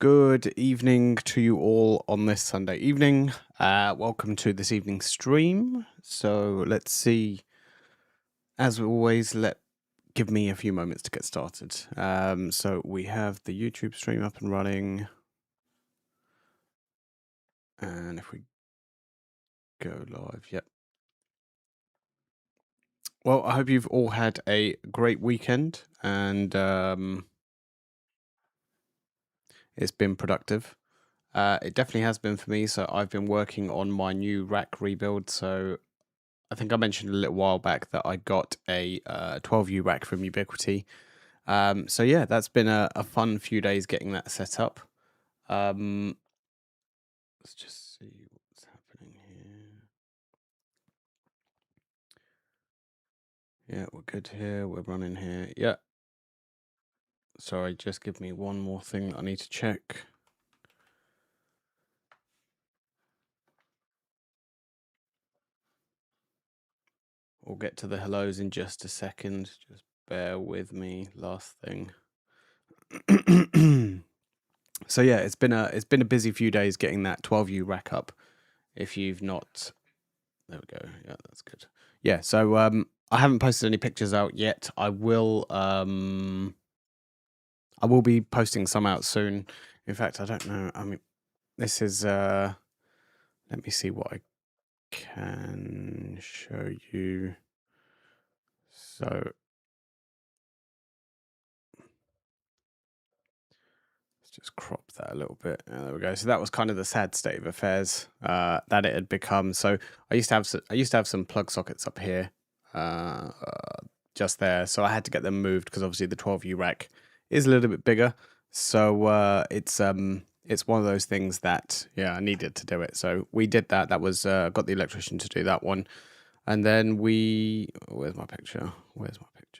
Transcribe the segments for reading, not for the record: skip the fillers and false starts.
Good evening to you all on this Sunday evening. Welcome to this evening's stream. So let's see. As always, give me a few moments to get started. So we have the YouTube stream up and running. And if we go live, yep. Well, I hope you've all had a great weekend and it's been productive. It definitely has been for me. So I've been working on my new rack rebuild. So I think I mentioned a little while back that I got a 12U rack from Ubiquiti. So yeah, that's been a fun few days getting that set up. Let's just see what's happening here. Yeah, we're good here. We're running here. Yeah. Sorry, just give me one more thing I need to check. We'll get to the hellos in just a second. Just bear with me. Last thing. So yeah, it's been a busy few days getting that 12U rack up. If you've not, there we go. Yeah, that's good. Yeah, so I haven't posted any pictures out yet. I will be posting some out soon. In fact, I don't know. I mean, this is let me see what I can show you. So let's just crop that a little bit. There we go. So that was kind of the sad state of affairs that it had become. So I used to have some plug sockets up here, just there. So I had to get them moved because obviously the 12U rack is a little bit bigger. So it's one of those things that I needed to do it. So we did that. That was got the electrician to do that one, and then where's my picture?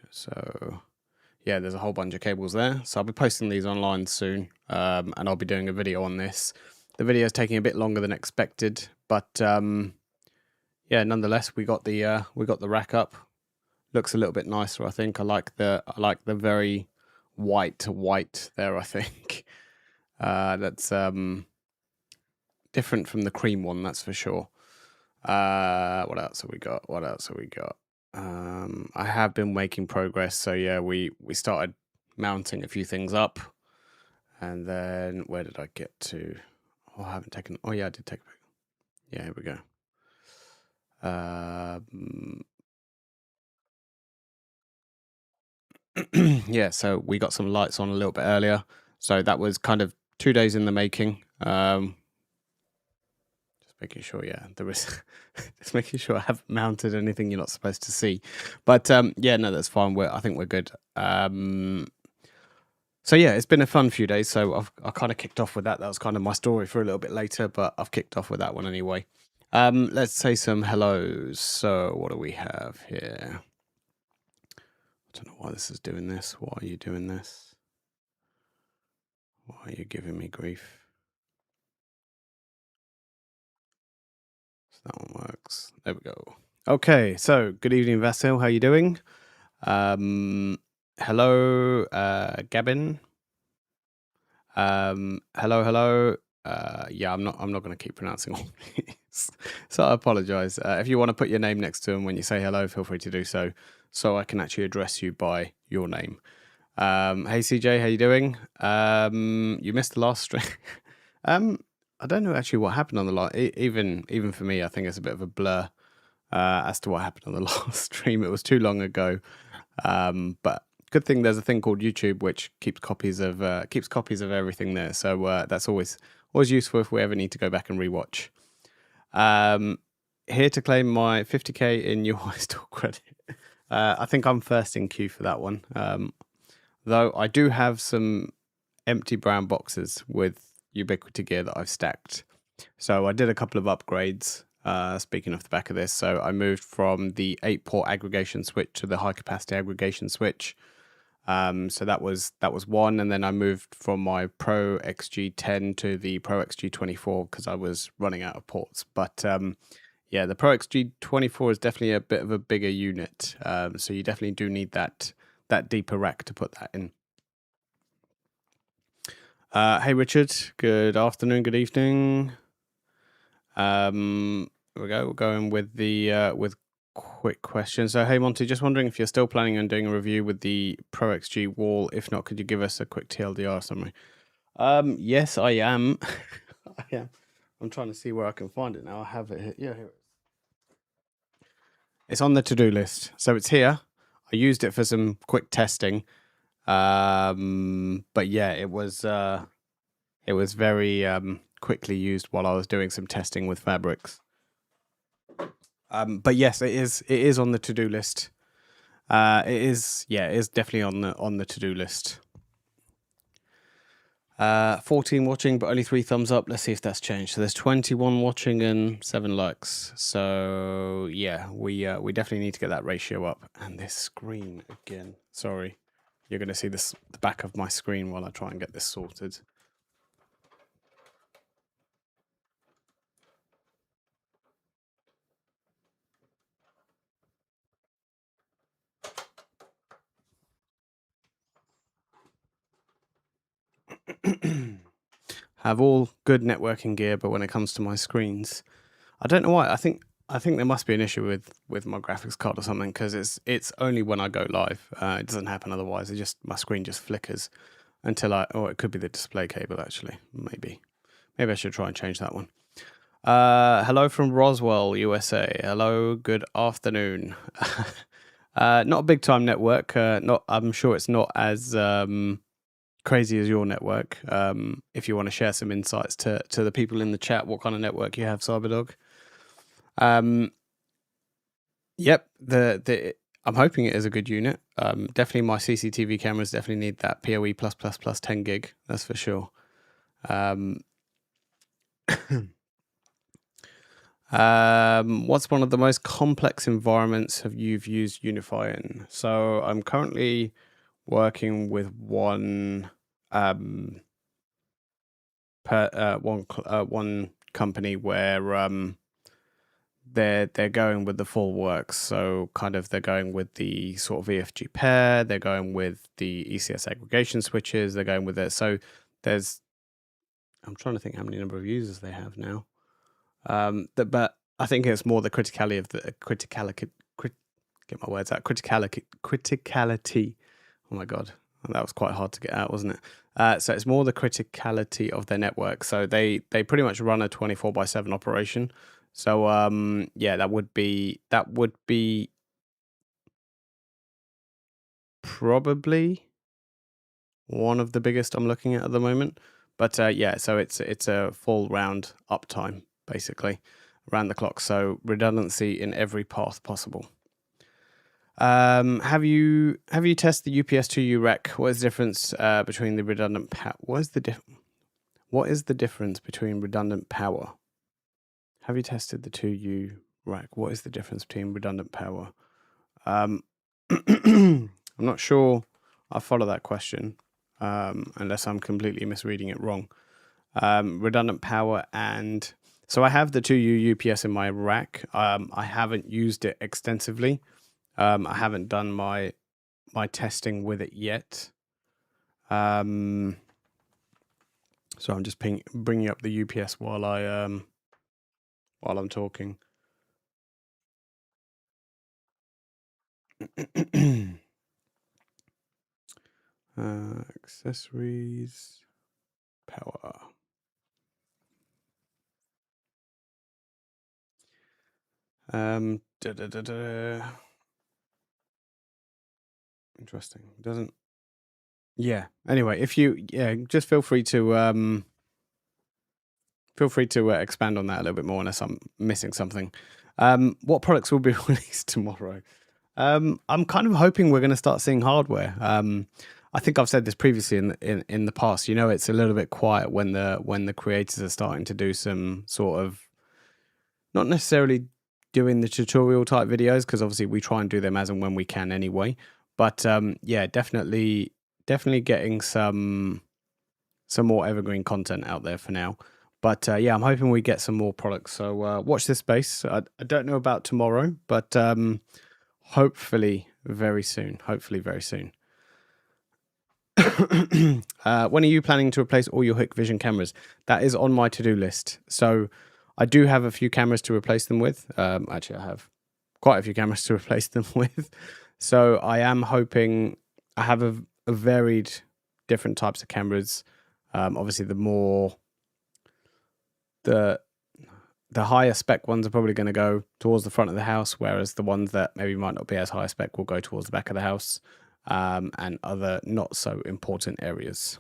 So yeah, there's a whole bunch of cables there. So I'll be posting these online soon, and I'll be doing a video on this. The video is taking a bit longer than expected, but yeah, nonetheless, we got the rack up. Looks a little bit nicer, I think. I like the very white there, I think. That's different from the cream one, that's for sure. What else have we got? I have been making progress. So yeah, we started mounting a few things up, and then where did I get to? Oh, I haven't taken. Oh yeah, I did take a picture. Yeah, here we go. Yeah, so we got some lights on a little bit earlier. So that was kind of 2 days in the making. Just making sure, there is just making sure I haven't mounted anything you're not supposed to see. But yeah, no, that's fine. I think we're good. So yeah, it's been a fun few days. So I kind of kicked off with that. That was kind of my story for a little bit later, but I've kicked off with that one anyway. Let's say some hellos. So what do we have here? I don't know why this is doing this. Why are you doing this? Why are you giving me grief? So that one works. There we go. Okay, so good evening, Vasil. How are you doing? Hello, Gabin. Hello. Yeah, I'm not going to keep pronouncing all these, so I apologize. If you want to put your name next to them when you say hello, feel free to do so I can actually address you by your name. Hey CJ, how you doing? You missed the last stream. I don't know actually what happened on the last. Even for me, I think it's a bit of a blur as to what happened on the last stream. It was too long ago. But good thing there's a thing called YouTube which keeps copies of everything there. So that's always useful if we ever need to go back and rewatch. Here to claim my 50k in your store credit. I think I'm first in queue for that one. Though I do have some empty brown boxes with Ubiquiti gear that I've stacked. So I did a couple of upgrades. Speaking off the back of this, so I moved from the 8-port aggregation switch to the high capacity aggregation switch. So that was one, and then I moved from my Pro XG10 to the Pro XG24 because I was running out of ports. But yeah, the Pro XG24 is definitely a bit of a bigger unit, so you definitely do need that deeper rack to put that in. Hey Richard, good afternoon, good evening. Here we go. We're going with the with quick questions. So hey Monty, just wondering if you're still planning on doing a review with the Pro XG wall. If not, could you give us a quick TLDR summary? Yes, I am. I am. I'm trying to see where I can find it now. I have it here. Yeah, here it is. It's on the to-do list. So it's here. I used it for some quick testing. But yeah, it was very quickly used while I was doing some testing with fabrics. But yes, it is on the to-do list. It is definitely on the to-do list. 14 watching, but only 3 thumbs up. Let's see if that's changed. So there's 21 watching and 7 likes. So yeah, we definitely need to get that ratio up. And this screen again. Sorry, you're going to see the back of my screen while I try and get this sorted. Have all good networking gear, but when it comes to my screens, I don't know why. I think there must be an issue with my graphics card or something, because it's only when I go live. It doesn't happen otherwise. My screen just flickers until it could be the display cable actually. Maybe I should try and change that one. Hello from Roswell, USA. Hello, good afternoon. Not a big time network. I'm sure it's not as crazy as your network. If you want to share some insights to the people in the chat, what kind of network you have, Cyberdog. Yep, I'm hoping it is a good unit. Definitely my CCTV cameras definitely need that PoE plus 10 gig, that's for sure. What's one of the most complex environments you've used Unify in? So I'm currently working with one company where they're going with the full works. So kind of they're going with the sort of EFG pair, they're going with the ECS aggregation switches, they're going with it. So I'm trying to think how many number of users they have now. But I think it's more the criticality of the get my words out. Criticality. Oh my god, that was quite hard to get out, wasn't it? So it's more the criticality of their network. So they pretty much run a 24/7 operation. So yeah, that would be probably one of the biggest I'm looking at the moment. But yeah, so it's a full round uptime basically around the clock. So redundancy in every path possible. Have you tested the UPS2U rec? What is the difference between the redundant power? What is the difference between redundant power? Have you tested the 2U rack? What is the difference between redundant power? I'm not sure I follow that question, unless I'm completely misreading it wrong. Redundant power, and so I have the 2U UPS in my rack. I haven't used it extensively. I haven't done my testing with it yet. So I'm just bringing up the UPS while I'm talking. Accessories, power. Interesting. Doesn't. Yeah. Anyway, if you just feel free to expand on that a little bit more unless I'm missing something. What products will be released tomorrow? I'm kind of hoping we're going to start seeing hardware. I think I've said this previously in the past. You know, it's a little bit quiet when the creators are starting to do some sort of, not necessarily doing the tutorial type videos, because obviously we try and do them as and when we can anyway. But yeah, definitely getting some more evergreen content out there for now. But yeah, I'm hoping we get some more products. So watch this space. I don't know about tomorrow, but hopefully very soon. When are you planning to replace all your Hikvision cameras? That is on my to-do list. So I do have a few cameras to replace them with. Actually, I have quite a few cameras to replace them with. So I am hoping I have a varied different types of cameras. Obviously, the higher spec ones are probably going to go towards the front of the house, whereas the ones that maybe might not be as high spec will go towards the back of the house, and other not so important areas.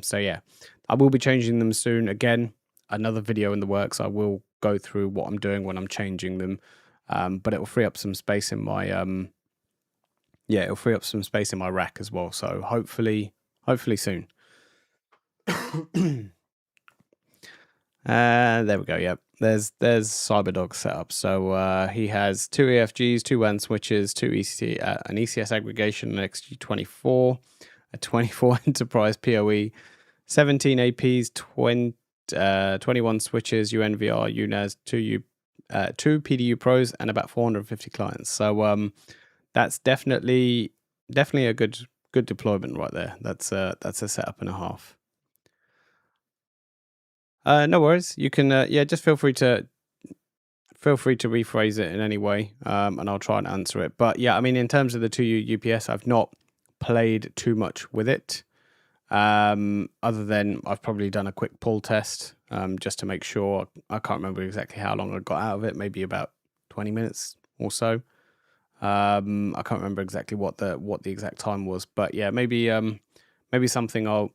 So yeah, I will be changing them soon. Again, another video in the works. I will go through what I'm doing when I'm changing them, but it will free up some space in my it'll free up some space in my rack as well. So hopefully soon. There we go. Yep. There's Cyberdog set up. So he has 2 EFGs, 2 WAN switches, 2 an ECS aggregation, an XG24, a 24 enterprise PoE, 17 APs, 21 switches, UNVR, UNAS, 2 PDU pros, and about 450 clients. So that's definitely a good deployment right there. That's a setup and a half. No worries. You can, just feel free to rephrase it in any way, and I'll try and answer it. But yeah, I mean, in terms of the 2U UPS, I've not played too much with it, other than I've probably done a quick pull test, just to make sure. I can't remember exactly how long I got out of it. Maybe about 20 minutes or so. I can't remember exactly what the exact time was, but yeah, maybe something I'll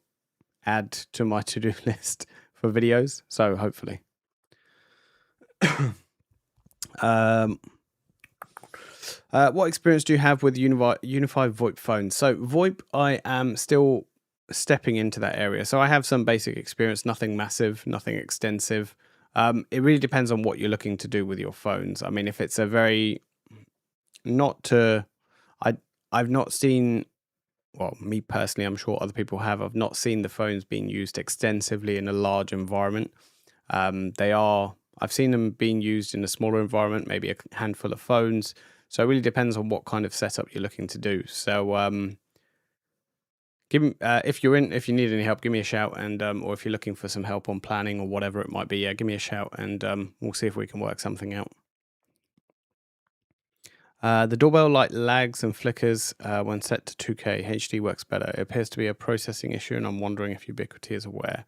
add to my to-do list for videos. So hopefully. What experience do you have with unified VoIP phones? So VoIP, I am still stepping into that area. So I have some basic experience, nothing massive, nothing extensive. It really depends on what you're looking to do with your phones. I mean, if it's a very I've not seen, well, me personally, I'm sure other people have. I've not seen the phones being used extensively in a large environment. I've seen them being used in a smaller environment, maybe a handful of phones. So it really depends on what kind of setup you're looking to do. So if you need any help, give me a shout, and or if you're looking for some help on planning or whatever it might be, give me a shout, and we'll see if we can work something out. The doorbell light lags and flickers when set to 2K. HD works better. It appears to be a processing issue, and I'm wondering if Ubiquiti is aware.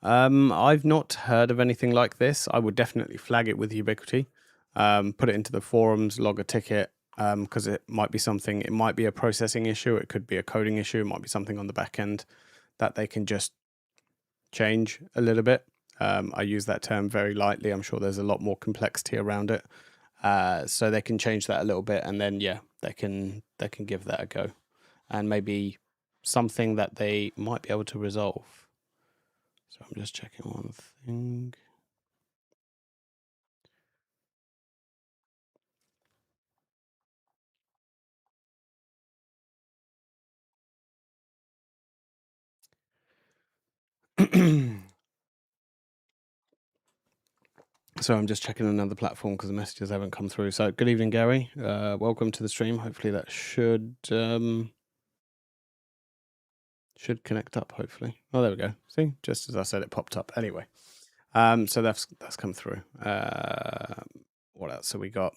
I've not heard of anything like this. I would definitely flag it with Ubiquiti. Put it into the forums, log a ticket, because it might be something. It might be a processing issue. It could be a coding issue. It might be something on the back end that they can just change a little bit. I use that term very lightly. I'm sure there's a lot more complexity around it. So they can change that a little bit, and then they can give that a go, and maybe something that they might be able to resolve. So I'm just checking one thing. So I'm just checking another platform because the messages haven't come through. So good evening, Gary. Welcome to the stream. Hopefully that should connect up. Hopefully. Oh, there we go. See, just as I said, it popped up. Anyway, so that's come through. What else have we got?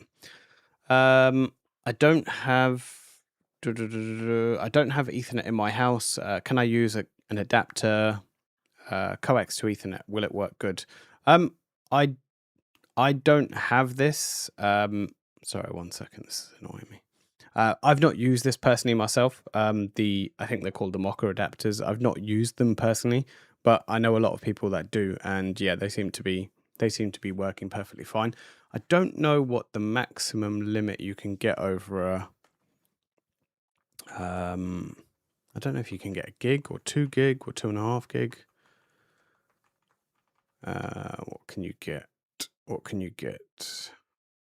I don't have Ethernet in my house. Can I use an adapter, coax to Ethernet? Will it work good? I don't have this. Sorry, 1 second. This is annoying me. I've not used this personally myself. I think they're called the Mocha adapters. I've not used them personally, but I know a lot of people that do, and yeah, they seem to be working perfectly fine. I don't know what the maximum limit you can get over a. I don't know if you can get a gig or 2 gig or 2.5 gig. What can you get?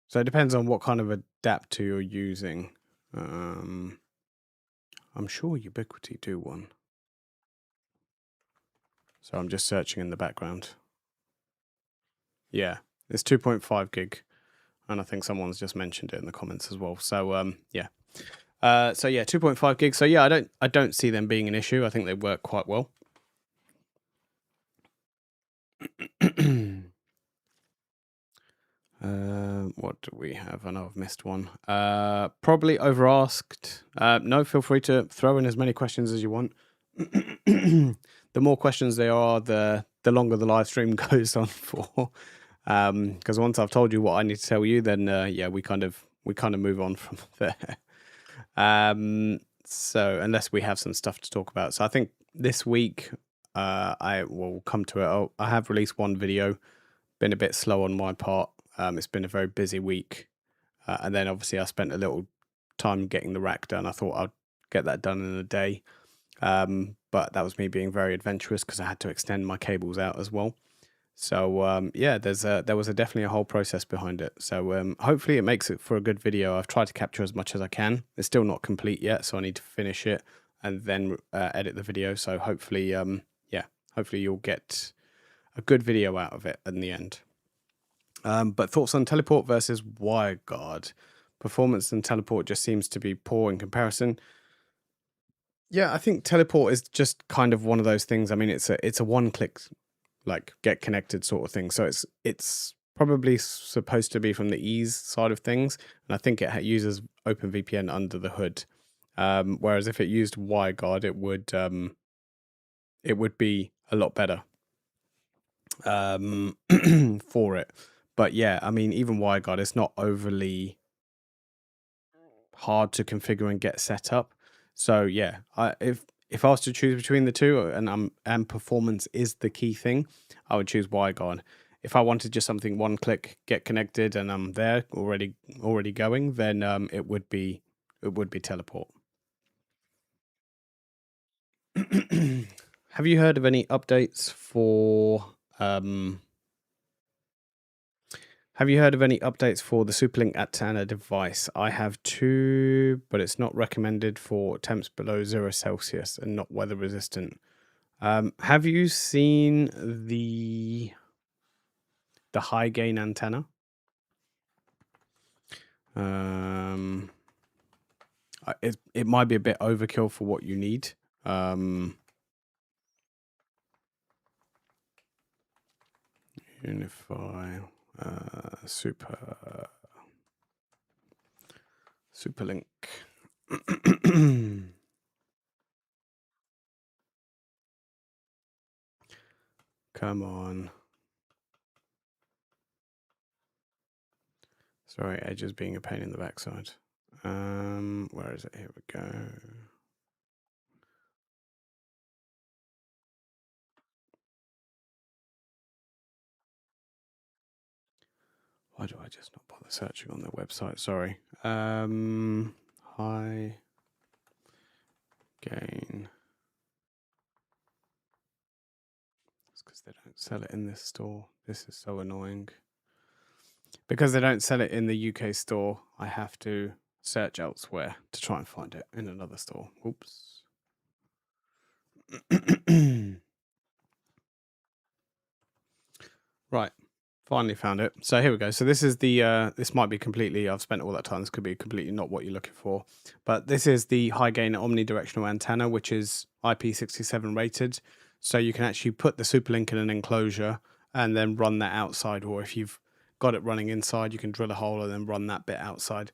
So it depends on what kind of adapter you're using. I'm sure Ubiquiti do one. So I'm just searching in the background. Yeah, it's 2.5 gig. And I think someone's just mentioned it in the comments as well. So yeah. So yeah, 2.5 gigs. So yeah, I don't see them being an issue. I think they work quite well. What do we have? I know I've missed one. Probably over asked. No, feel free to throw in as many questions as you want. The more questions there are, the longer the live stream goes on for. Because once I've told you what I need to tell you, then yeah, we kind of move on from there. So unless we have some stuff to talk about, so I think this week, I will come to it. I have released one video. Been a bit slow on my part. It's been a very busy week, and then obviously I spent a little time getting the rack done. I thought I'd get that done in a day, but that was me being very adventurous because I had to extend my cables out as well. So yeah, there was definitely a whole process behind it. So hopefully it makes it for a good video. I've tried to capture as much as I can. It's still not complete yet, so I need to finish it and then edit the video. So hopefully, yeah, hopefully you'll get a good video out of it in the end. But thoughts on teleport versus WireGuard? Performance and teleport just seems to be poor in comparison. Yeah, I think teleport is just kind of one of those things. I mean, it's a one click, like, get connected sort of thing. So it's probably supposed to be from the ease side of things, and I think it uses OpenVPN under the hood. Whereas if it used WireGuard, it would be a lot better for it. But yeah, I mean, even WireGuard, it's not overly hard to configure and get set up. So yeah, if I was to choose between the two, and performance is the key thing, I would choose WireGuard. If I wanted just something one click, get connected, and I'm there already going, then it would be teleport. Have you heard of any updates for Have you heard of any updates for the Superlink Atana device? I have two, but it's not recommended for temps below 0 Celsius and not weather resistant. Have you seen the high gain antenna? It might be a bit overkill for what you need. Unify Superlink. Come on. Sorry, Edge is being a pain in the backside. Where is it? Here we go. Why do I just not bother searching on their website? Sorry. High gain. It's because they don't sell it in this store. This is so annoying. Because they don't sell it in the UK store, I have to search elsewhere to try and find it in another store. Oops. Right. Finally found it. So here we go. So this is the this might be completely, I've spent all that time. This could be completely not what you're looking for. But this is the high gain omnidirectional antenna, which is IP67 rated. So you can actually put the Superlink in an enclosure and then run that outside, or if you've got it running inside, you can drill a hole and then run that bit outside.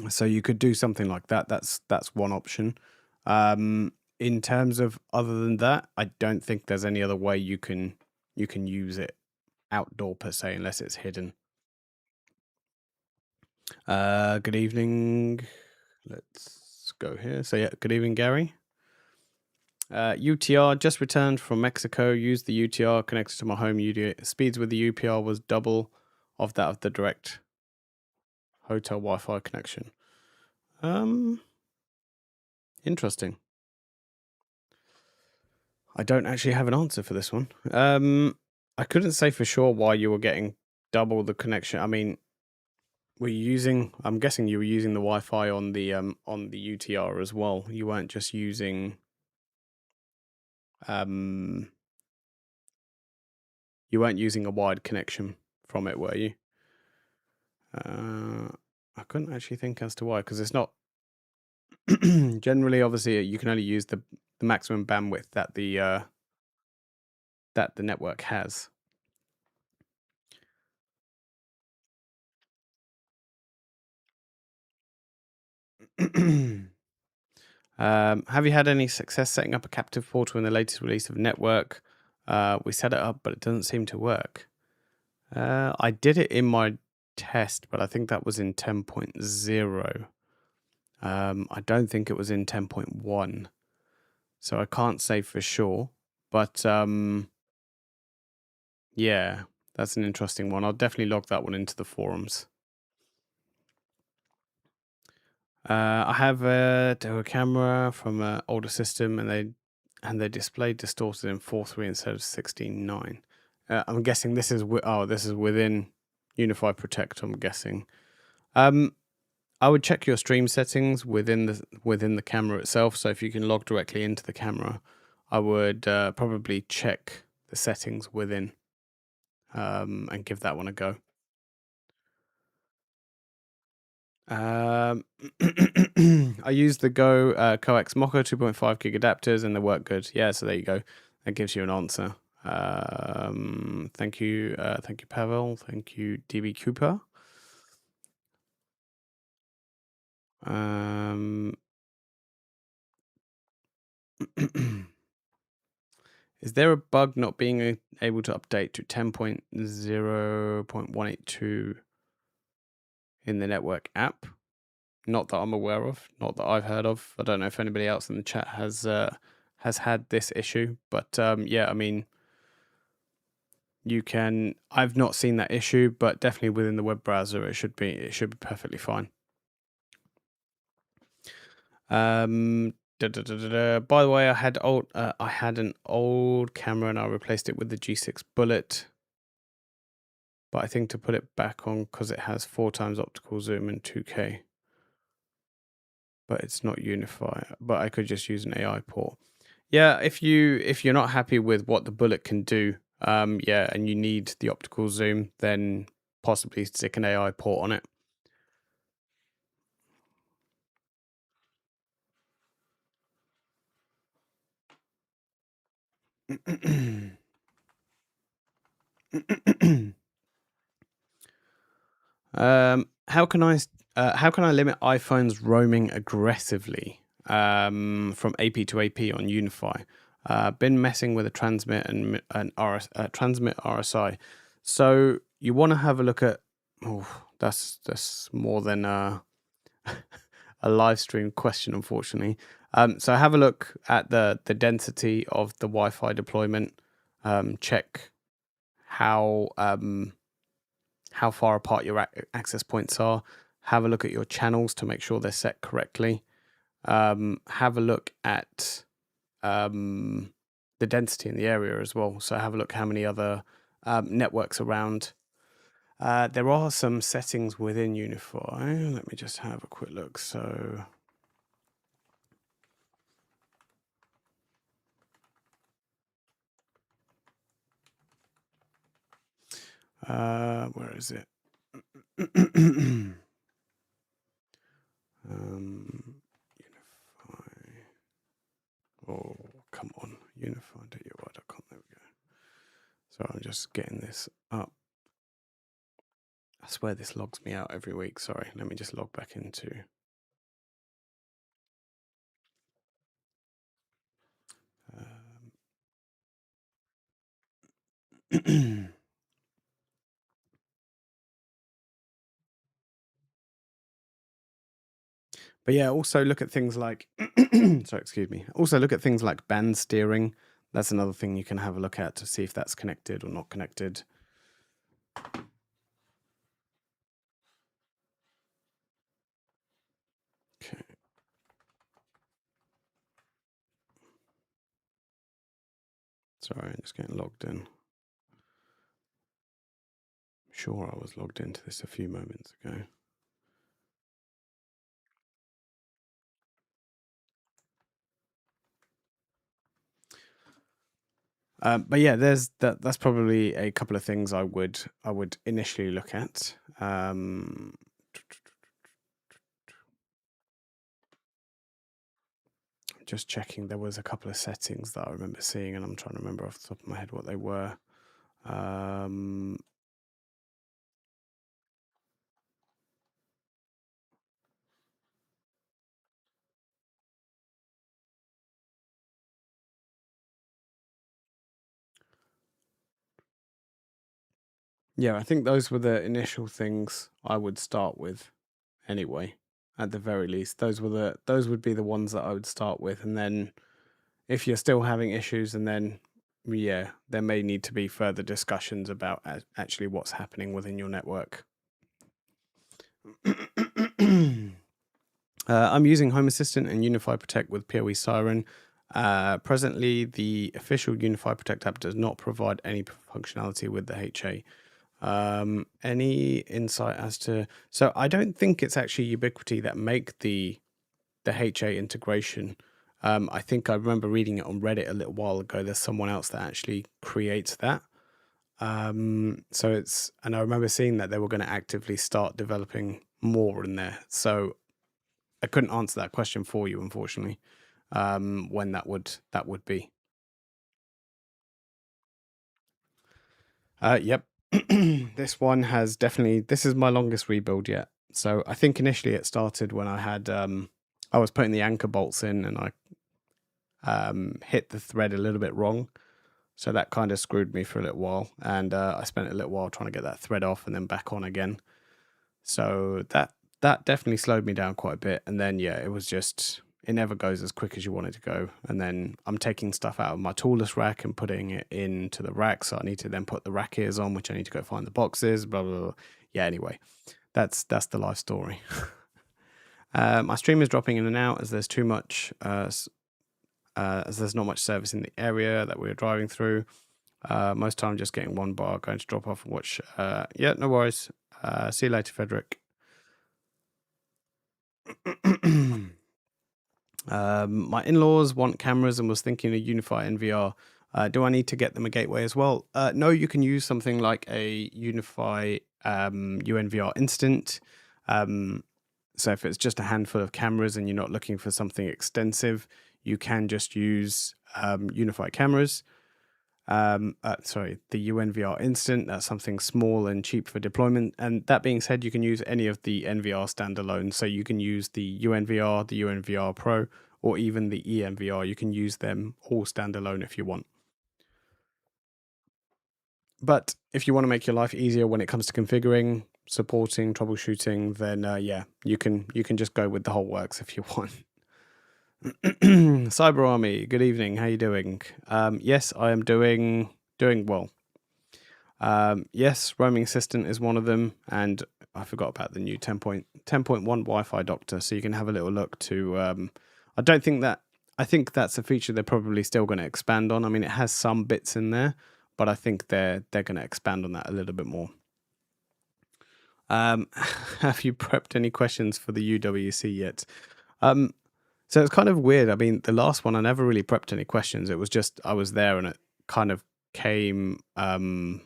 So you could do something like that. That's one option. In terms of other than that, I don't think there's any other way you can use it outdoor per se, unless it's hidden. Good evening. Let's go here. So yeah, good evening, Gary. UTR just returned from Mexico. Used the UTR connected to my home UTR. Speeds with the UPR was double of that of the direct hotel Wi-Fi connection. Interesting. I don't actually have an answer for this one. I couldn't say for sure why you were getting double the connection. I mean, I'm guessing you were using the Wi-Fi on the UTR as well. You weren't just using you weren't using a wired connection from it, were you? I couldn't actually think as to why, because it's not generally. Obviously, you can only use the maximum bandwidth that the network has. Have you had any success setting up a captive portal in the latest release of Network? We set it up, but it doesn't seem to work. I did it in my test, but I think that was in 10.0. I don't think it was in 10.1, so I can't say for sure. But yeah, that's an interesting one. I'll definitely log that one into the forums. I have a camera from an older system, and they display distorted in 4.3 instead of 16.9. I'm guessing this is this is within Unify Protect. I'm guessing. I would check your stream settings within the camera itself. So if you can log directly into the camera, I would probably check the settings within and give that one a go. I use the Go Coax Mocha 2.5 gig adapters, and they work good. Yeah, so there you go. That gives you an answer. Thank you, Pavel. Thank you, DB Cooper. Is there a bug not being able to update to 10.0.182 in the network app? Not that I'm aware of, not that I've heard of. I don't know if anybody else in the chat has had this issue, but yeah, I mean, you can. I've not seen that issue, but definitely within the web browser, it should be perfectly fine. By the way, I had an old camera and I replaced it with the G6 Bullet. But I think to put it back on, because it has 4 times optical zoom and 2K. But it's not Unify. But I could just use an AI port. Yeah, if you're not happy with what the Bullet can do, yeah, and you need the optical zoom, then possibly stick an AI port on it. How can I limit iPhones roaming aggressively from AP to AP on Unify? Been messing with a transmit and transmit RSI. So you want to have a look at. Oh, that's more than a live stream question, unfortunately. So have a look at the density of the Wi-Fi deployment. Check how far apart your access points are. Have a look at your channels to make sure they're set correctly. Have a look at the density in the area as well. So have a look how many other networks around. There are some settings within Unify. Let me just have a quick look. So where is it? Unify. Oh, come on. Unify.ui.com. There we go. So I'm just getting this up. I swear this logs me out every week. Sorry. Let me just log back into. But yeah, also look at things like, sorry, excuse me. Also look at things like band steering. That's another thing you can have a look at to see if that's connected or not connected. Okay. Sorry, I'm just getting logged in. I'm sure I was logged into this a few moments ago. But yeah, that's probably a couple of things I would initially look at. just checking. There was a couple of settings that I remember seeing, and I'm trying to remember off the top of my head what they were. Yeah, I think those were the initial things I would start with anyway. At the very least, those would be the ones that I would start with, and then if you're still having issues, and then yeah, there may need to be further discussions about actually what's happening within your network. I'm using Home Assistant and Unify Protect with PoE Siren. Presently, the official Unify Protect app does not provide any functionality with the HA. Any insight as to... So I don't think it's actually Ubiquiti that make the HA integration. I think I remember reading it on Reddit a little while ago. There's someone else that actually creates that. So it's... And I remember seeing that they were going to actively start developing more in there. So I couldn't answer that question for you, unfortunately, when that would be. Yep. This one has definitely... This is my longest rebuild yet. So I think initially it started when I had... I was putting the anchor bolts in, and I hit the thread a little bit wrong. So that kind of screwed me for a little while. And I spent a little while trying to get that thread off and then back on again. So that definitely slowed me down quite a bit. And then, yeah, it was just... It never goes as quick as you want it to go. And then I'm taking stuff out of my toolless rack and putting it into the rack. So I need to then put the rack ears on, which I need to go find the boxes, blah, blah, blah. Yeah, anyway, that's the life story. My stream is dropping in and out as there's too much, as there's not much service in the area that we're driving through. Most time just getting one bar, going to drop off and watch. Yeah, no worries. See you later, Frederick. My in-laws want cameras and was thinking of Unify NVR. Do I need to get them a gateway as well? No, you can use something like a Unify UNVR Instant. So if it's just a handful of cameras and you're not looking for something extensive, you can just use Unify cameras. The UNVR Instant. That's something small and cheap for deployment. And that being said, you can use any of the NVR standalone. So you can use the UNVR, the UNVR Pro, or even the eNVR. You can use them all standalone if you want. But if you want to make your life easier when it comes to configuring, supporting, troubleshooting, then yeah, you can just go with the whole works if you want. Cyber Army, good evening. How you doing? Yes, I am doing well. Yes, Roaming Assistant is one of them, and I forgot about the new 10.1 Wi-Fi Doctor. So you can have a little look to. I think that's a feature they're probably still going to expand on. I mean, it has some bits in there, but I think they're going to expand on that a little bit more. Have you prepped any questions for the UWC yet? So it's kind of weird. I mean, the last one, I never really prepped any questions. It was just I was there, and it kind of came to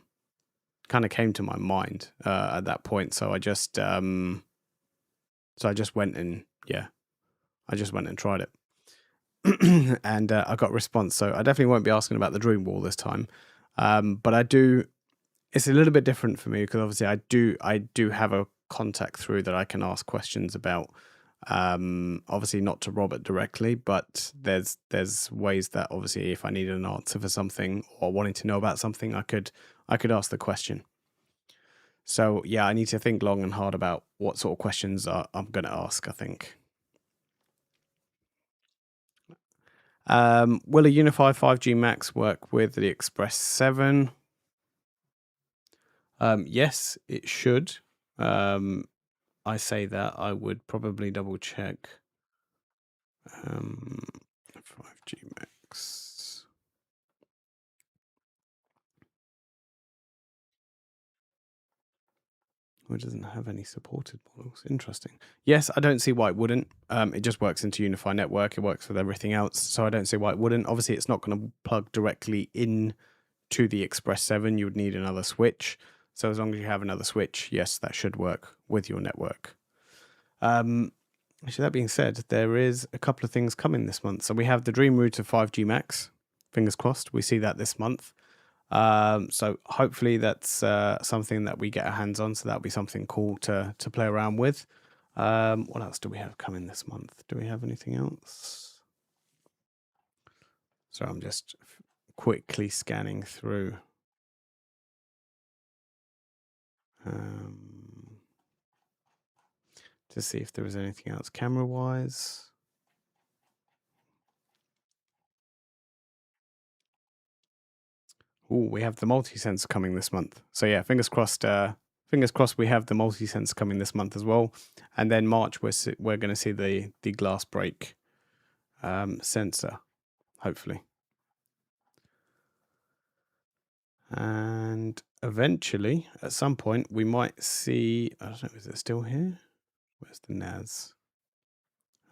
my mind at that point. So I just went and tried it, and I got a response. So I definitely won't be asking about the dream wall this time, but I do. It's a little bit different for me because obviously I do have a contact through that I can ask questions about. Obviously not to Robert directly, but there's ways that obviously if I needed an answer for something or wanting to know about something, I could ask the question. So yeah, I need to think long and hard about what sort of questions I'm going to ask, I think. Will a Unify 5G Max work with the Express 7? Yes, it should. I say that. I would probably double check. 5G Max. It doesn't have any supported models. Interesting. Yes, I don't see why it wouldn't. It just works into Unify Network. It works with everything else. So I don't see why it wouldn't. Obviously, it's not going to plug directly in to the Express 7. You would need another switch. So as long as you have another switch, yes, that should work with your network. Actually, that being said, there is a couple of things coming this month. So we have the Dream Router 5G Max. Fingers crossed, we see that this month. So hopefully that's something that we get our hands on. So that'll be something cool to play around with. What else do we have coming this month? Do we have anything else? So I'm just quickly scanning through. To see if there was anything else camera-wise. Oh, we have the multi-sense coming this month. So yeah, fingers crossed. Fingers crossed we have the multi-sense coming this month as well. And then March we're going to see the glass break sensor, hopefully. And eventually, at some point, we might see. I don't know. Is it still here? Where's the NAS?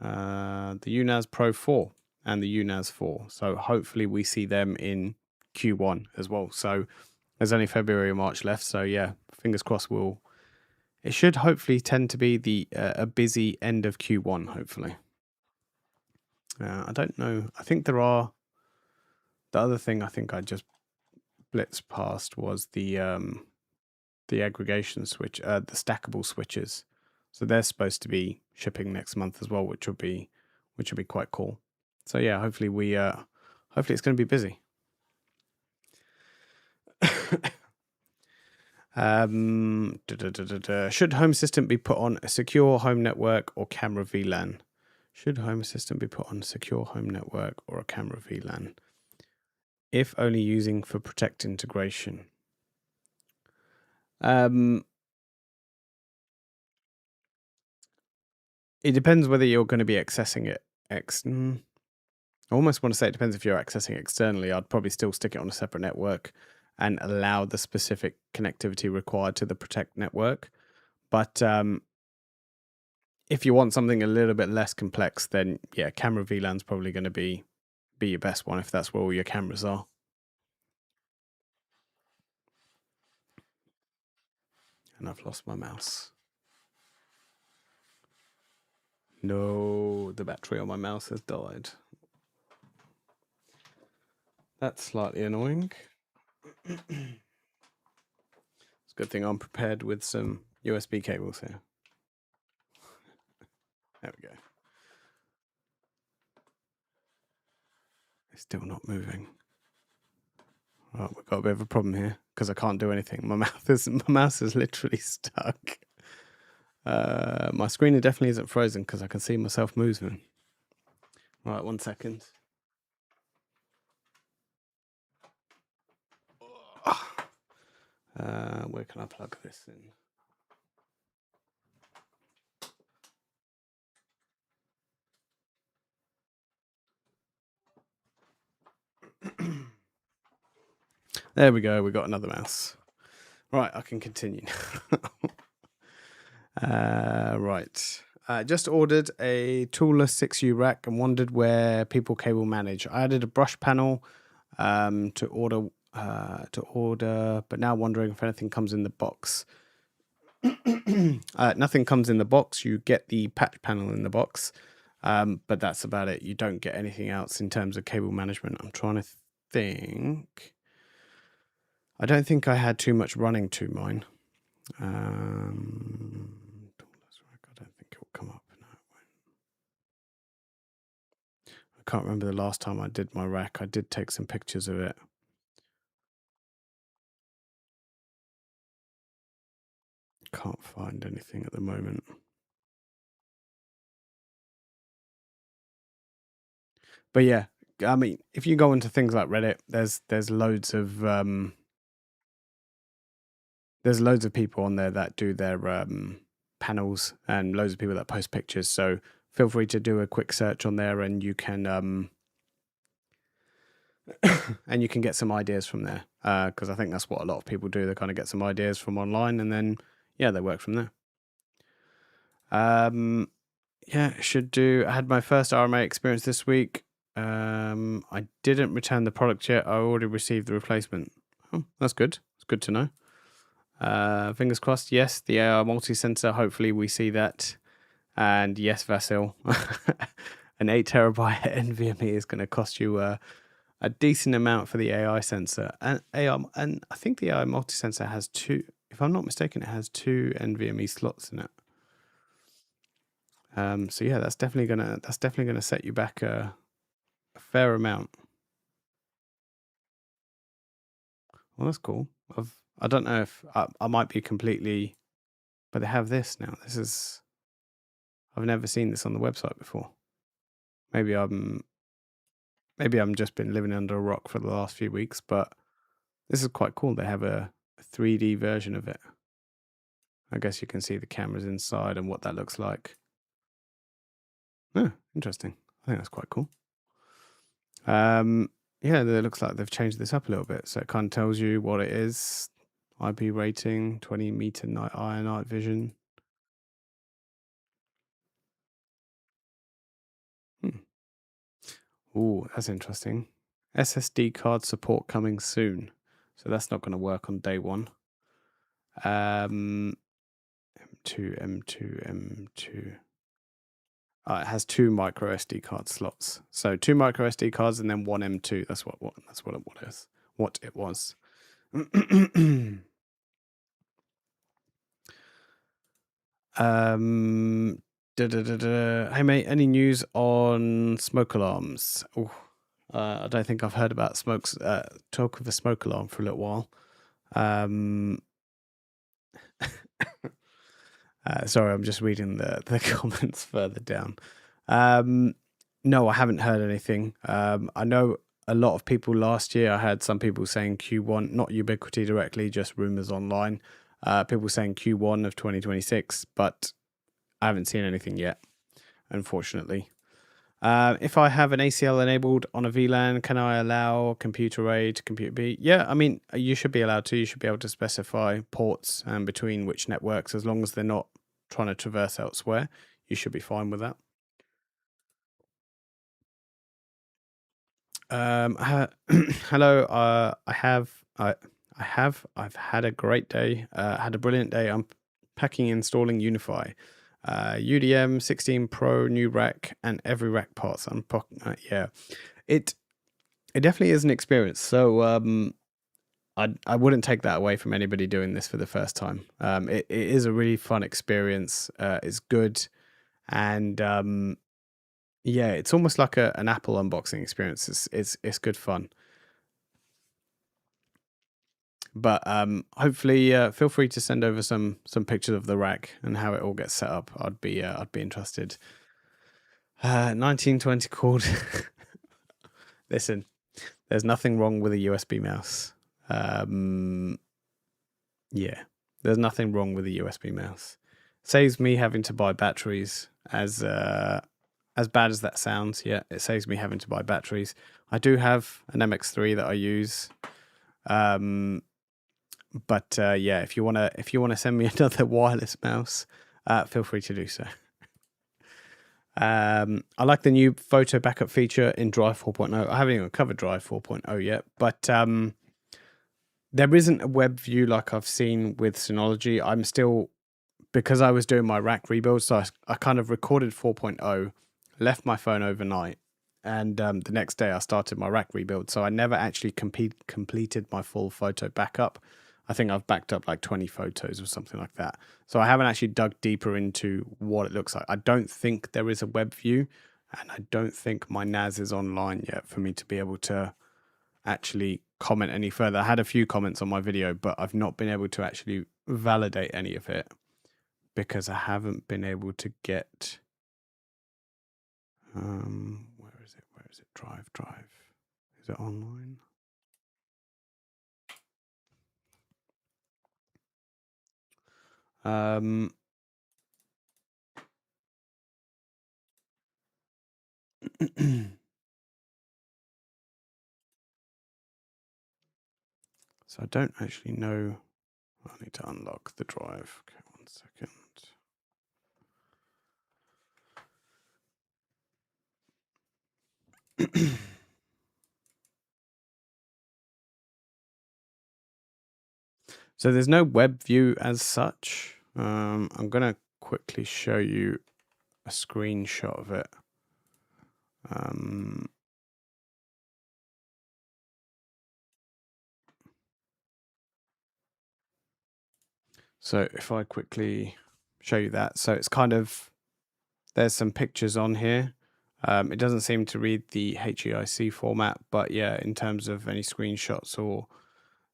The UNAS Pro 4 and the UNAS 4. So hopefully we see them in Q1 as well. So there's only February or March left. So yeah, fingers crossed it should hopefully tend to be a busy end of Q1, hopefully. I don't know. I think there are. The other thing I think I just blitzed past was the aggregation switch, the stackable switches. So they're supposed to be shipping next month as well, which would be quite cool. So yeah, hopefully hopefully it's going to be busy. Should Home Assistant be put on a secure home network or camera VLAN? Should Home Assistant be put on a secure home network or a camera VLAN? If only using for Protect integration. It depends whether you're going to be accessing it. I almost want to say it depends if you're accessing it externally. I'd probably still stick it on a separate network and allow the specific connectivity required to the Protect network. But if you want something a little bit less complex, then yeah, camera VLAN's probably going to be your best one if that's where all your cameras are. And I've lost my mouse. No, the battery on my mouse has died. That's slightly annoying. It's a good thing I'm prepared with some USB cables here. There we go. It's still not moving. Right, we've got a bit of a problem here because I can't do anything. My mouse is literally stuck. My screen definitely isn't frozen because I can see myself moving. Right, 1 second. Where can I plug this in? There we go. We got another mouse. Right, I can continue. Right. Just ordered a toolless 6U rack and wondered where people cable manage. I added a brush panel to order, but now wondering if anything comes in the box. Nothing comes in the box. You get the patch panel in the box, but that's about it. You don't get anything else in terms of cable management. I'm trying to think. I don't think I had too much running to mine. I don't think it will come up. No, it won't. I can't remember the last time I did my rack. I did take some pictures of it. Can't find anything at the moment. But yeah, I mean, if you go into things like Reddit, there's loads of people on there that do their panels and loads of people that post pictures. So feel free to do a quick search on there, and you can and you can get some ideas from there. Because I think that's what a lot of people do. They kind of get some ideas from online, and then yeah, they work from there. Yeah, should do. I had my first RMA experience this week. I didn't return the product yet. I already received the replacement. Oh, that's good. It's good to know. Fingers crossed. Yes, the AR multi-sensor. Hopefully we see that And yes, Vasil, an 8 terabyte NVMe is going to cost you a decent amount for the AI sensor. And I think the AI multi-sensor has two, if I'm not mistaken, it has two NVMe slots in it. So yeah, that's definitely gonna set you back a fair amount. Well, that's cool. I don't know if I might be completely, but they have this now. I've never seen this on the website before. Maybe I'm just been living under a rock for the last few weeks, but this is quite cool. They have a 3D version of it. I guess you can see the cameras inside and what that looks like. Oh, interesting. I think that's quite cool. Yeah, it looks like they've changed this up a little bit. So it kind of tells you what it is. IP rating, 20 meter night vision. Ooh, that's interesting. SSD card support coming soon. So that's not going to work on day one. M2. It has two micro SD card slots. So two micro SD cards and then one M2. That's what it is. What it was. Hey mate, any news on smoke alarms? Oh, I don't think I've heard about talk of a smoke alarm for a little while. Sorry, I'm just reading the comments further down. No, I haven't heard anything. I know a lot of people last year. I heard some people saying Q1, not Ubiquiti directly, just rumors online. People saying Q1 of 2026, but I haven't seen anything yet, unfortunately. If I have an ACL enabled on a VLAN, can I allow computer A to computer B? Yeah, I mean, you should be allowed to. You should be able to specify ports between which networks, as long as they're not trying to traverse elsewhere. You should be fine with that. Hello. I've had a great day. Had a brilliant day. I'm packing, installing Unify, UDM 16 Pro new rack and every rack parts. Yeah, it definitely is an experience. So I wouldn't take that away from anybody doing this for the first time. It is a really fun experience. It's good, and yeah, it's almost like an Apple unboxing experience. It's good fun. But hopefully, feel free to send over some pictures of the rack and how it all gets set up. I'd be interested. 1920 cord. Listen, there's nothing wrong with a USB mouse. Yeah, there's nothing wrong with a USB mouse. Saves me having to buy batteries. As bad as that sounds, yeah, it saves me having to buy batteries. I do have an MX3 that I use. But yeah, if you wanna send me another wireless mouse, feel free to do so. I like the new photo backup feature in Drive 4.0. I haven't even covered Drive 4.0 yet, but there isn't a web view like I've seen with Synology. I'm still, because I was doing my rack rebuild, so I kind of recorded 4.0, left my phone overnight, and the next day I started my rack rebuild. So I never actually completed my full photo backup. I think I've backed up like 20 photos or something like that. So I haven't actually dug deeper into what it looks like. I don't think there is a web view, and I don't think my NAS is online yet for me to be able to actually comment any further. I had a few comments on my video, but I've not been able to actually validate any of it because I haven't been able to get where is it? Drive. Is it online? So I don't actually know. I need to unlock the drive. Okay, 1 second. So there's no web view as such. I'm going to quickly show you a screenshot of it. So if I quickly show you that, so it's kind of, there's some pictures on here. It doesn't seem to read the HEIC format, but yeah, in terms of any screenshots or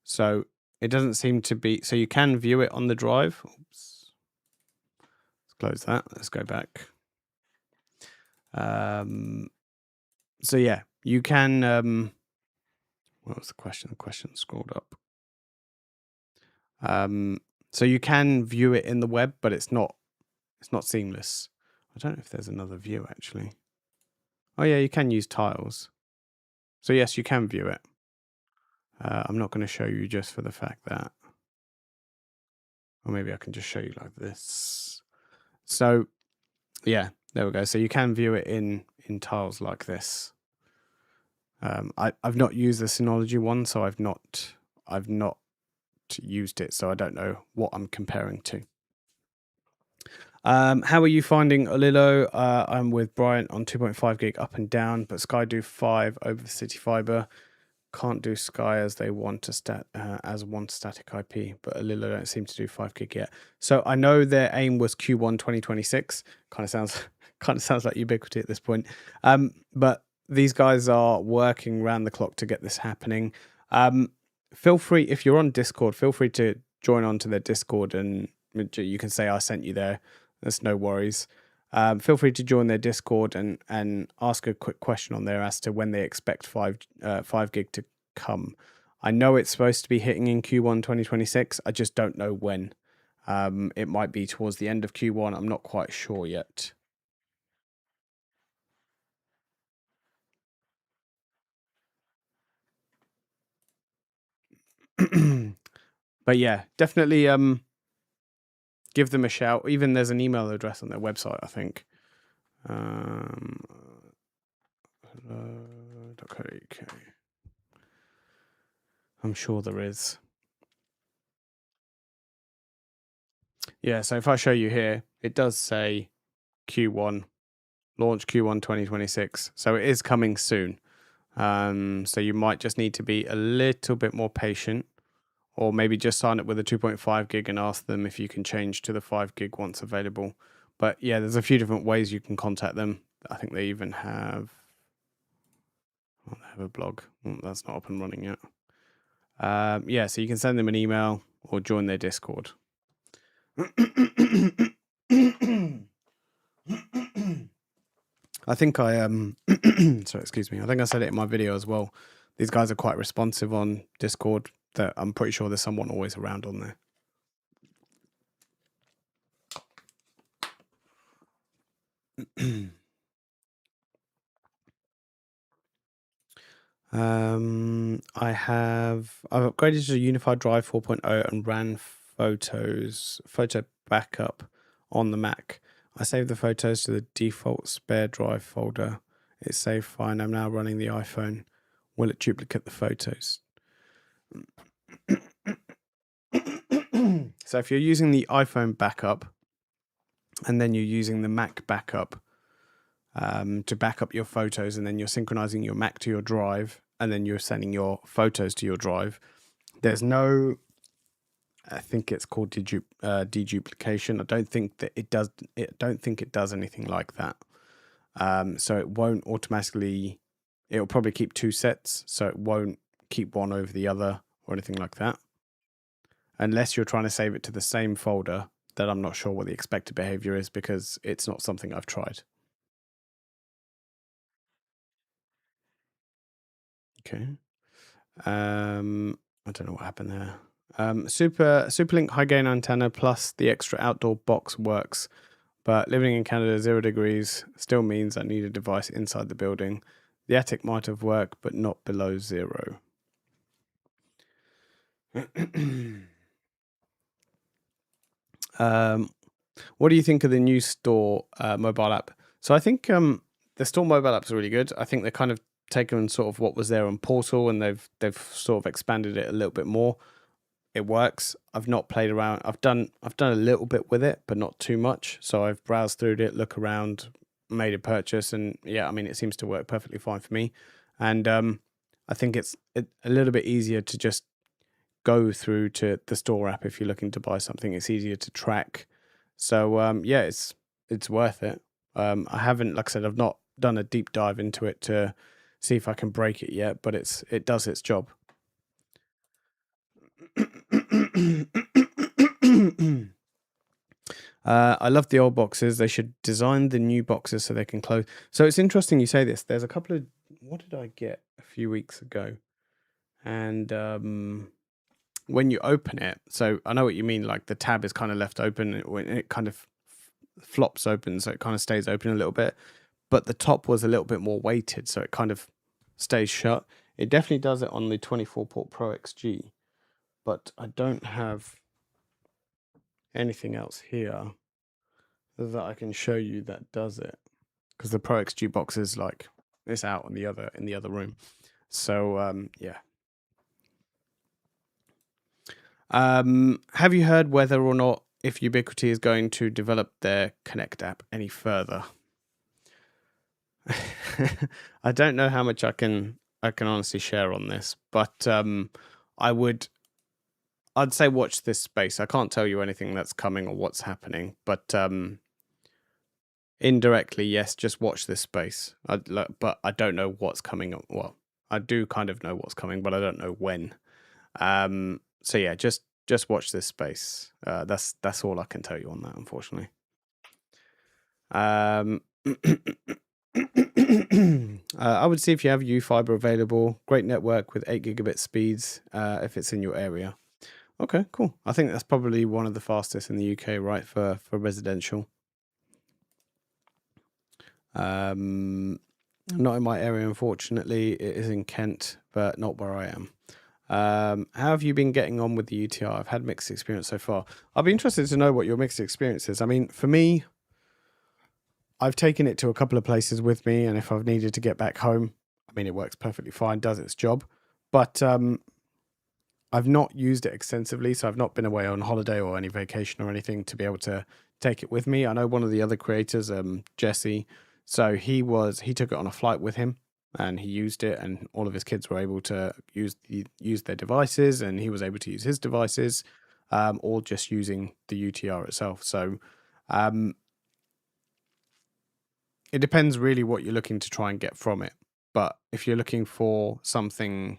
so, it doesn't seem to be. So you can view it on the drive. Oops. Let's close that. Let's go back. So yeah, you can. What was the question? The question scrolled up. So you can view it in the web, but it's not seamless. I don't know if there's another view actually. Oh yeah, you can use tiles. So yes, you can view it. I'm not going to show you just for the fact that, or maybe I can just show you like this. So yeah, there we go. So you can view it in tiles like this. I've not used the Synology one, so I've not used it, so I don't know what I'm comparing to. How are you finding Olillo? I'm with Bryant on 2.5 gig up and down, but Sky do 5 over the city fiber. Can't do Sky as they want as one static IP, but Olillo don't seem to do 5 gig yet. So I know their aim was Q1 2026. Kind of sounds like Ubiquiti at this point. But these guys are working around the clock to get this happening. Feel free, if you're on Discord, feel free to join onto their Discord, and you can say I sent you there. That's no worries. Feel free to join their Discord and ask a quick question on there as to when they expect 5 gig to come. I know it's supposed to be hitting in Q1 2026. I just don't know when. It might be towards the end of Q1. I'm not quite sure yet. But yeah, definitely give them a shout. Even there's an email address on their website, I think. .co.uk. I'm sure there is. Yeah, so if I show you here, it does say Q1, launch Q1 2026. So it is coming soon. So you might just need to be a little bit more patient, or maybe just sign up with a 2.5 gig and ask them if you can change to the 5 gig once available. But yeah, there's a few different ways you can contact them. I think they even have, they have a blog. That's not up and running yet. Yeah, so you can send them an email or join their Discord. I think sorry, excuse me. I think I said it in my video as well. These guys are quite responsive on Discord. That I'm pretty sure there's someone always around on there. I've upgraded to Unified Drive 4.0 and ran photo backup on the Mac. I saved the photos to the default spare drive folder. It's saved fine. I'm now running the iPhone. Will it duplicate the photos? So if you're using the iPhone backup and then you're using the Mac backup to back up your photos, and then you're synchronizing your Mac to your drive, and then you're sending your photos to your drive, there's no, I think it's called deduplication. I don't think that it does. Don't think it does anything like that. So it won't automatically. It'll probably keep 2 sets, so it won't keep one over the other or anything like that. Unless you're trying to save it to the same folder, that I'm not sure what the expected behavior is, because it's not something I've tried. Okay. I don't know what happened there. Superlink high gain antenna plus the extra outdoor box works, but living in Canada 0 degrees still means I need a device inside the building. The attic might have worked, but not below 0. What do you think of the new store mobile app? So I think the store mobile apps are really good. I think they're kind of taken sort of what was there on Portal, and they've sort of expanded it a little bit more. it works. I've not played around. I've done a little bit with it, but not too much. So I've browsed through it, look around, made a purchase, and yeah, I mean, it seems to work perfectly fine for me. And I think it's a little bit easier to just go through to the store app if you're looking to buy something. It's easier to track. So yeah, it's worth it. I haven't, like I said, I've not done a deep dive into it to see if I can break it yet, but it does its job. I love the old boxes. They should design the new boxes so they can close. So it's interesting you say this. There's a couple of, what did I get a few weeks ago? And when you open it, so I know what you mean. Like the tab is kind of left open when it kind of flops open, so it kind of stays open a little bit. But the top was a little bit more weighted, so it kind of stays shut. It definitely does it on the 24-port Pro XG, but I don't have anything else here that I can show you that does it, because the Pro XG box is like it's out on the other in the other room. So yeah. Have you heard whether or not if Ubiquiti is going to develop their Connect app any further? I don't know how much I can honestly share on this, but I'd say watch this space. I can't tell you anything that's coming or what's happening, but indirectly, yes, just watch this space. But I don't know what's coming. Well, I do kind of know what's coming, but I don't know when. So yeah, just watch this space. That's all I can tell you on that, unfortunately. I would see if you have UFiber available. Great network with 8 gigabit speeds if it's in your area. Okay, cool. I think that's probably one of the fastest in the UK, right, for residential. Not in my area, unfortunately. It is in Kent, but not where I am. How have you been getting on with the UTR? I've had mixed experience so far. I'd be interested to know what your mixed experience is. I mean, for me, I've taken it to a couple of places with me, and if I've needed to get back home, I mean, it works perfectly fine, does its job. But I've not used it extensively, so I've not been away on holiday or any vacation or anything to be able to take it with me. I know one of the other creators, Jesse, so he took it on a flight with him, and he used it, and all of his kids were able to use their devices, and he was able to use his devices, all just using the UTR itself. So it depends really what you're looking to try and get from it. But if you're looking for something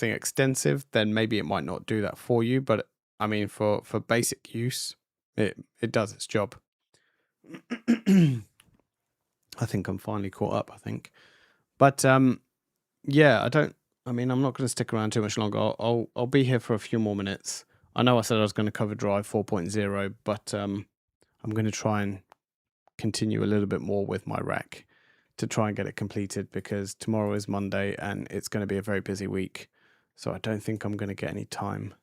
extensive, then maybe it might not do that for you. But I mean, for basic use, it does its job. I think I'm finally caught up, I think. But yeah, I'm not going to stick around too much longer. I'll be here for a few more minutes. I know I said I was going to cover Drive 4.0, but I'm going to try and continue a little bit more with my rack to try and get it completed, because tomorrow is Monday and it's going to be a very busy week. So I don't think I'm going to get any time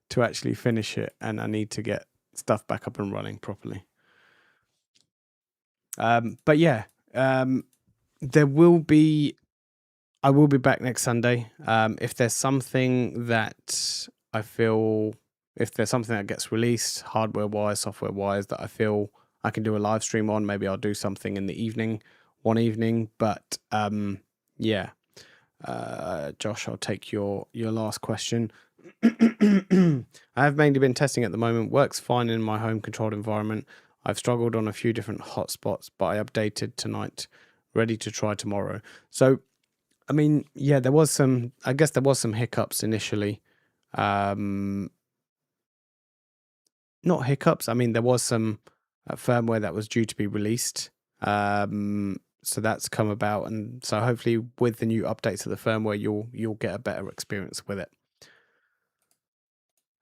to actually finish it, and I need to get stuff back up and running properly. But yeah, I will be back next Sunday. If there's something that I feel, if there's something that gets released, hardware wise, software wise, that I feel I can do a live stream on, maybe I'll do something in the evening, one evening. But yeah, Josh, I'll take your last question. I have mainly been testing at the moment. Works fine in my home controlled environment. I've struggled on a few different hotspots, but I updated tonight, ready to try tomorrow. So, I mean, yeah, there was some hiccups initially. Not hiccups. I mean, there was some firmware that was due to be released. So that's come about, and so hopefully with the new updates of the firmware, you'll get a better experience with it.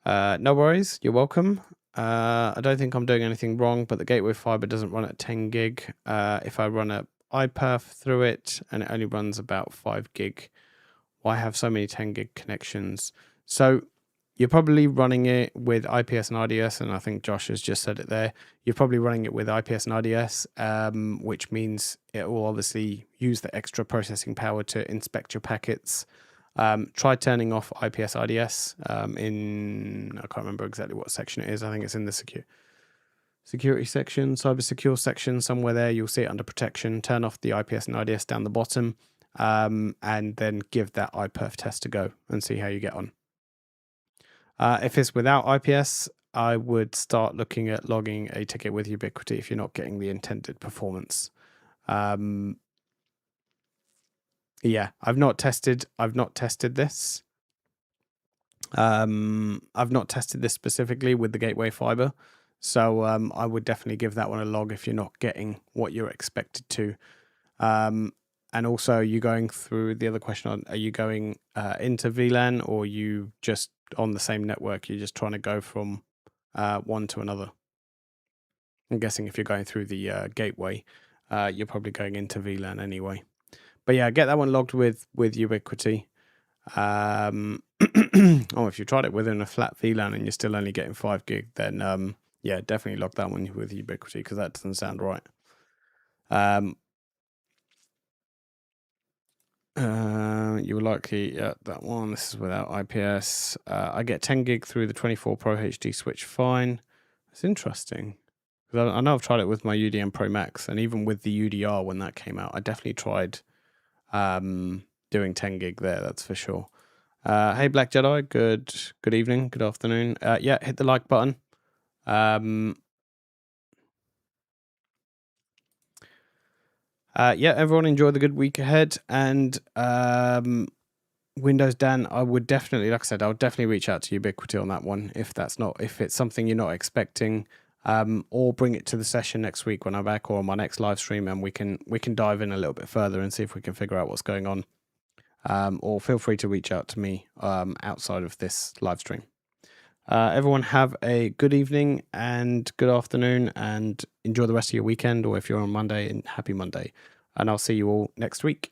No worries. You're welcome. I don't think I'm doing anything wrong, but the gateway fiber doesn't run at 10 gig. If I run a iPerf through it, and it only runs about 5 gig. Why have so many 10 gig connections? So you're probably running it with IPS and RDS, and I think Josh has just said it there. You're probably running it with IPS and RDS, which means it will obviously use the extra processing power to inspect your packets. Try turning off IPS IDS in, I can't remember exactly what section it is. I think it's in the security section, cyber secure section, somewhere there. You'll see it under protection. Turn off the IPS and IDS down the bottom, and then give that iPerf test a go and see how you get on. If it's without IPS, I would start looking at logging a ticket with Ubiquiti if you're not getting the intended performance. Yeah, I've not tested this. I've not tested this specifically with the gateway fiber. So I would definitely give that one a log if you're not getting what you're expected to. And also, you going through the other question on, are you going into VLAN, or are you just on the same network? You're just trying to go from one to another. I'm guessing if you're going through the gateway, you're probably going into VLAN anyway. But yeah, get that one logged with Ubiquiti. Oh, if you tried it within a flat VLAN and you're still only getting 5 gig, then yeah, definitely log that one with Ubiquiti, because that doesn't sound right. You will likely, yeah, that one. This is without IPS. I get 10 gig through the 24 Pro HD switch. Fine. It's interesting, because I know I've tried it with my UDM Pro Max, and even with the UDR when that came out, I definitely tried doing 10 gig there. That's for sure. Hey Black Jedi, good evening, good afternoon. Yeah, hit the like button. Yeah, everyone enjoy the good week ahead. And Windows Dan, I would definitely, like I said, I would definitely reach out to Ubiquiti on that one if it's something you're not expecting. Or bring it to the session next week when I'm back, or on my next live stream, and we can dive in a little bit further and see if we can figure out what's going on. Or feel free to reach out to me outside of this live stream. Everyone have a good evening and good afternoon, and enjoy the rest of your weekend, or if you're on Monday, happy Monday. And I'll see you all next week.